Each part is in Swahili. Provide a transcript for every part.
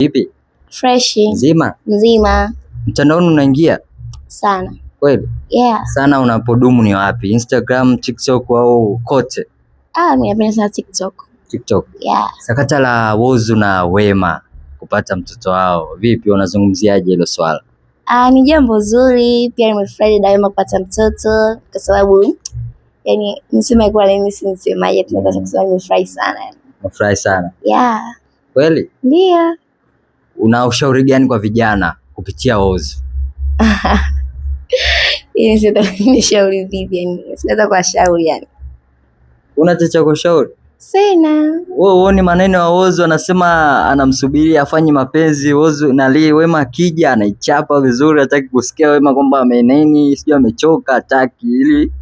Vipi? Fresh. Mzima? Mzima. Mtandaoni unaingia? Sana. Kweli? Yeah. Sana unapodumu ni wapi? Instagram, TikTok au kote? Mimi napenda sana TikTok. TikTok. Yeah. Sakata la Whozu na Wema kupata mtoto wao. Vipi unazungumziaje hilo swala? Ni jambo zuri, pia nimefurahi Wema kupata mtoto kwa sababu yani niseme kwa nini sinisemaje, tunataka kusema nimefurahi sana. Nimefurahi sana. Yeah. Kweli? Ndio. Una ushauri gani kwa vijana kupitia Whozu? Nishauri vipi yani? Sitaweza kuwashauri yani. Una cha kushauri? Sina. Wewe uone maneno ya Whozu anasema anamsubiri afanye mapenzi Whozu na Wema akija anaichapa vizuri, hataki kusikia Wema kwamba ameneni, sio amechoka, hataki ili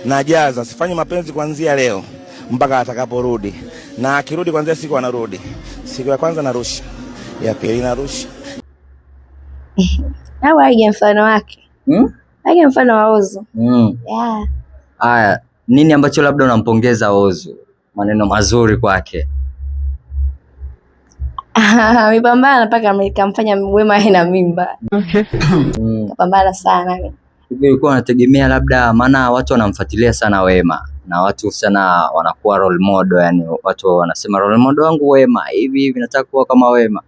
Najaza sifanye mapenzi kuanzia leo mpaka atakaporudi. Na akirudi kuanzia siku anarudi. Siku ya kwanza narusha. Ya pili narusha. Na waige mfano wake. Waige mfano wa Whozu. Yeah. Haya, nini ambacho labda unampongeza Whozu? Maneno mazuri kwake. Amepambana mpaka akamfanya Wema awe na mimba. Okay. Kapambana sana. Hivi ulikuwa unategemea labda, maana watu wanamfuatilia sana Wema na watu sana wanakuwa role model, yani watu wanasema role model wangu Wema, hivi nataka kuwa kama Wema.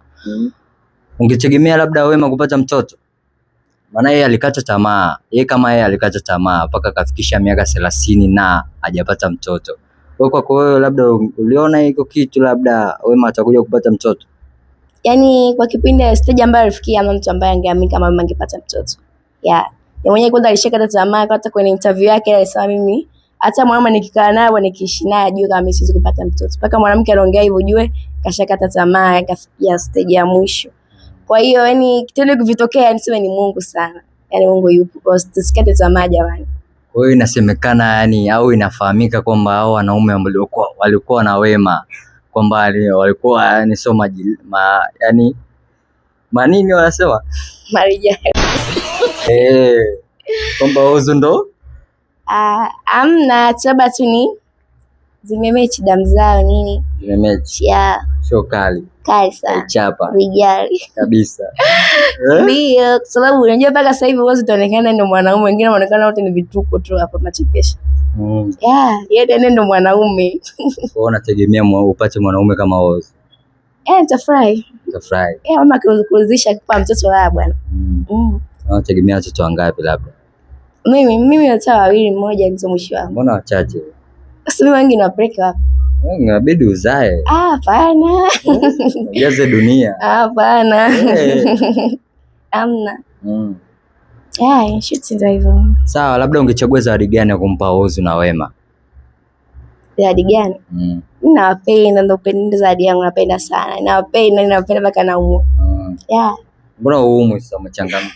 Ungetegemea labda Wema kupata mtoto? Maana yeye alikata tamaa. Kama yeye alikata tamaa mpaka kafikisha miaka 30 na hajapata mtoto. Kwa wewe labda uliona hiko kitu labda Wema atakuja kupata mtoto? Yani kwa kipindi ya stage ambayo alifikia ama mtu ambaye angeamini kama Wema angepata mtoto. Yeah. Yeye mwenyewe kwanza alishakata tamaa, hata kwenye interview yake alisema mimi hata mwanamke nikikaa naye nikiishi naye ajue kama mimi siwezi kupata mtoto. Mpaka mwanamke anaongea hivyo ujue kashakata tamaa, kafikia stage ya mwisho. Kwa hiyo yani kitendo kivitokea niseme ni Mungu sana. Yani Mungu yupo, kwa tusikate tamaa jamani. Kwa hiyo inasemekana yani au inafahamika kwamba hao wanaume walikuwa na Wema kwamba walikuwa yani sio yani manini wanasema marijani. Kwamba Whozu ndo amna chaba tu ni zimemechi damu zao nini? Zimemechi. Yeah. Sio kali sana. Chapa. Rijali. Kabisa. Ndio, kwa sababu unajua mpaka sasa hivi Whozu utaonekana ndio mwanaume, wengine wanaonekana wote ni vituko tu hapa machekesho. Yeah, yeye ndio mwanaume. Kwa unategemea upate mwanaume kama Whozu? Nitafurahi. Utafurahi. Mama kuuzisha kwa mtoto la bwana. Unategemea watoto wangapi labda? Mimi nataka wawili, mmoja ndio mwisho wangu. Mbona wachache? Sasa mimi wengi nawapeleka wapi? Inabidi uzae. Hapana. Jaze dunia. Hapana. Amna. Shit ndio hivyo. Sawa, labda ungechagua zawadi gani ya kumpa Whozu na Wema? Zawadi gani? Mimi nawapenda, ndio upendo zawadi yangu napenda sana. Nawapenda mpaka naumwa. Mbona uumwe sasa umechangamka?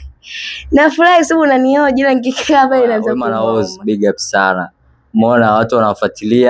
Nafurahi sababu unanioa, ila nikikaa hapa inaanza Wema na Whozu big up sana. Umeona watu wanafuatilia.